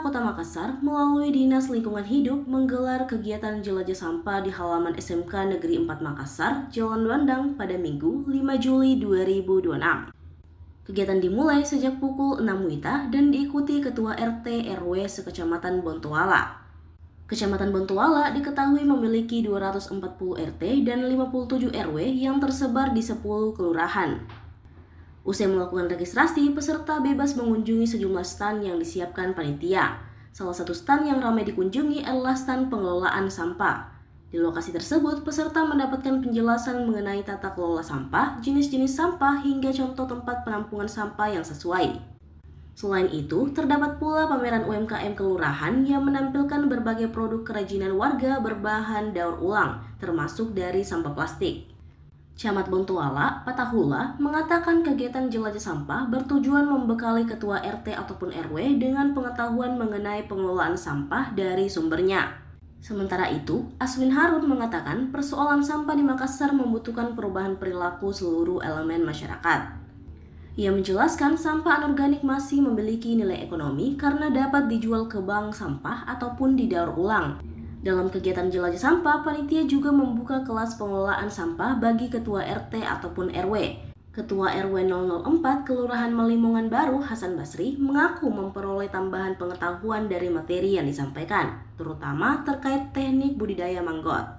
Kota Makassar melalui Dinas Lingkungan Hidup menggelar kegiatan jelajah sampah di halaman SMK Negeri 4 Makassar, Jalan Bandang pada Minggu 5 Juli 2026. Kegiatan dimulai sejak pukul 6 WITA dan diikuti Ketua RT RW sekecamatan Bontoala. Kecamatan Bontoala diketahui memiliki 240 RT dan 57 RW yang tersebar di 10 kelurahan. Usai melakukan registrasi, peserta bebas mengunjungi sejumlah stan yang disiapkan panitia. Salah satu stan yang ramai dikunjungi adalah stan pengelolaan sampah. Di lokasi tersebut, peserta mendapatkan penjelasan mengenai tata kelola sampah, jenis-jenis sampah, hingga contoh tempat penampungan sampah yang sesuai. Selain itu, terdapat pula pameran UMKM kelurahan yang menampilkan berbagai produk kerajinan warga berbahan daur ulang, termasuk dari sampah plastik. Camat Bontoala, Patahula, mengatakan kegiatan jelajah sampah bertujuan membekali ketua RT ataupun RW dengan pengetahuan mengenai pengelolaan sampah dari sumbernya. Sementara itu, Aswin Harun mengatakan persoalan sampah di Makassar membutuhkan perubahan perilaku seluruh elemen masyarakat. Ia menjelaskan sampah anorganik masih memiliki nilai ekonomi karena dapat dijual ke bank sampah ataupun didaur ulang. Dalam kegiatan jelajah sampah, panitia juga membuka kelas pengelolaan sampah bagi ketua RT ataupun RW. Ketua RW 004 Kelurahan Melimongan Baru, Hasan Basri, mengaku memperoleh tambahan pengetahuan dari materi yang disampaikan, terutama terkait teknik budidaya manggot.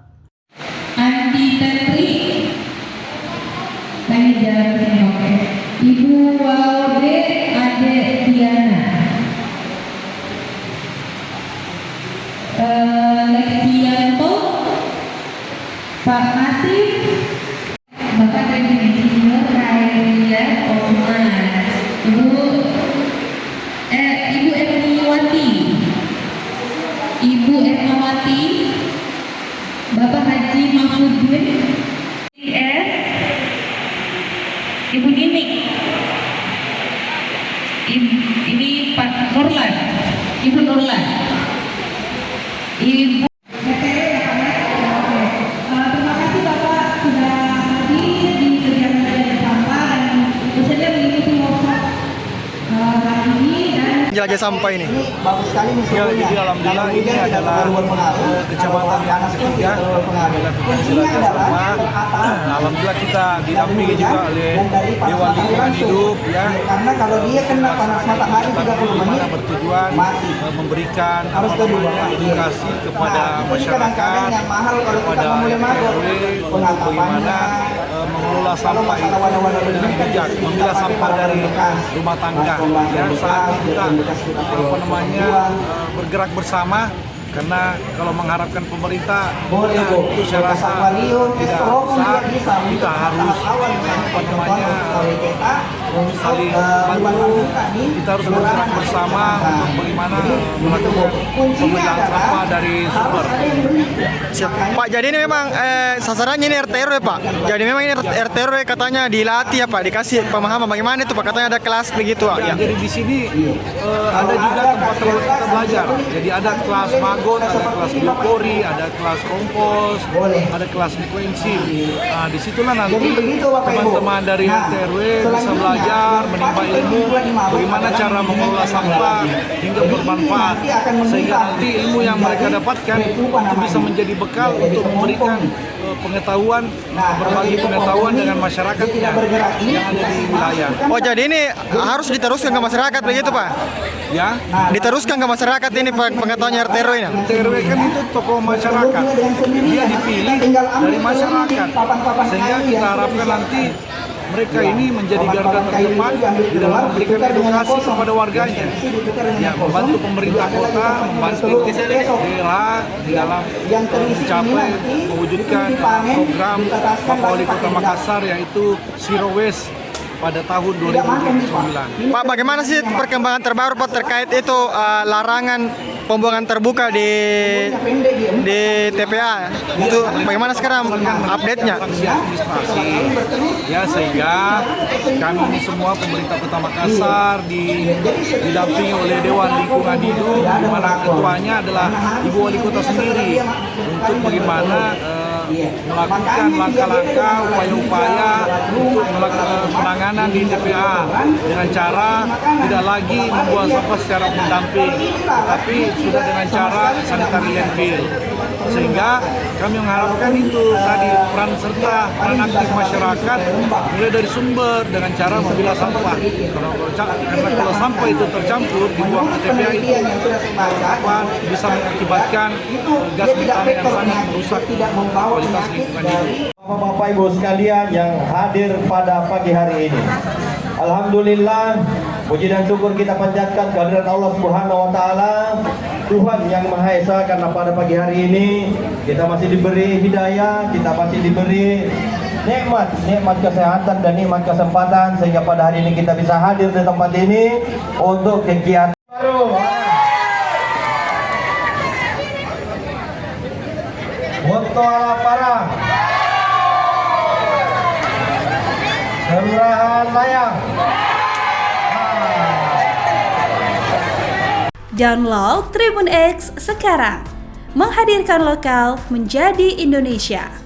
Andi Tetri, Ibu Waude Ade Diana, Lektianto, Pak Masif, Bapak Teknik Insinyur Kairia Omar, Ibu Ermawati, Bapak Haji Mahmudin, IS, Ibu Dinik, ini Pak Nurlan, Ibu Nurlan, Ibu. Terima kasih Bapak sudah hadir di kegiatan jelajah sampah dan bersedia mengikuti workshop hari ini dan jelajah sampah ini. Bagus sekali Ya, jadi alhamdulillah ini adalah kecamatan yang ketiga melakukan jelajah sampah. Alhamdulillah kita didampingi juga oleh Dewan Lingkungan Hidup ya. Karena kalau dia kena panas matahari 30 menit bertujuan memberikan edukasi kepada masyarakat, kepada RW untuk bagaimana mengelola sampah itu dengan bijak, memilah sampah dari rumah tangga. Ya, saat ini kita bergerak bersama, karena kalau mengharapkan pemerintah itu saya rasa tidak bisa. Kita harus saling bantu, kita harus bergerak bersama untuk bagaimana melakukan pemilahan sampah dari sumber. Pak, jadi ini memang sasarannya ini RT RW Pak. Jadi memang ini RT RW katanya dilatih ya Pak, dikasih pemahaman bagaimana itu Pak, katanya ada kelas begitu Pak. Ya, jadi di sini ada juga tempat kita belajar. Jadi ada kelas magot, ada kelas biopori, ada kelas kompos, ada kelas frekuensi. Nah, disitulah nanti teman-teman dari RT RW bisa belajar, menimba ilmu bagaimana cara mengelola sampah hingga bermanfaat, sehingga nanti ilmu yang mereka dapatkan itu bisa menjadi bekal untuk memberikan pengetahuan, berbagi pengetahuan dengan masyarakatnya yang ada di wilayah. Oh, jadi ini harus diteruskan ke masyarakat begitu Pak? Ya, Diteruskan ke masyarakat ini pengetahuannya RT RW ini? RT RW kan itu tokoh masyarakat, dia dipilih dari masyarakat, sehingga kita harapkan nanti mereka ini menjadi garda terdepan di dalam memberikan edukasi kepada warganya, ya, membantu pemerintah kota, membantu daerah di dalam mencapai mewujudkan program Bapak Wali Kota Makassar, yaitu Zero Waste pada tahun 2029. Pak, bagaimana sih perkembangan terbaru Pak terkait itu larangan pembuangan terbuka di TPA? Itu bagaimana sekarang update-nya? Administrasi, ya, sehingga kami ini semua pemerintah Kota Makassar didampingi oleh Dewan Lingkungan Hidup, di mana ketuanya adalah Ibu Wali Kota sendiri, untuk bagaimana melakukan langkah-langkah, upaya-upaya untuk melakukan penanganan di TPA dengan cara tidak lagi membuang sampah secara pendamping, tetapi sudah dengan cara sanitary landfill. Sehingga kami mengharapkan itu tadi peran serta peran aktif masyarakat mulai dari sumber dengan cara memilah sampah. Karena kalau sampah itu tercampur dibuang ke TPA itu bisa mengakibatkan gas metana yang sangat merusak kualitas lingkungan hidup. Bapak Ibu sekalian yang hadir pada pagi hari ini, alhamdulillah, puji dan syukur kita panjatkan kehadirat Allah Subhanahu wa taala, Tuhan yang Maha Esa, karena pada pagi hari ini kita masih diberi hidayah, kita masih diberi nikmat kesehatan dan nikmat kesempatan sehingga pada hari ini kita bisa hadir di tempat ini untuk kegiatan baru. Untuk ala para Kelurahan Layang. Download Tribun X sekarang, menghadirkan lokal menjadi Indonesia.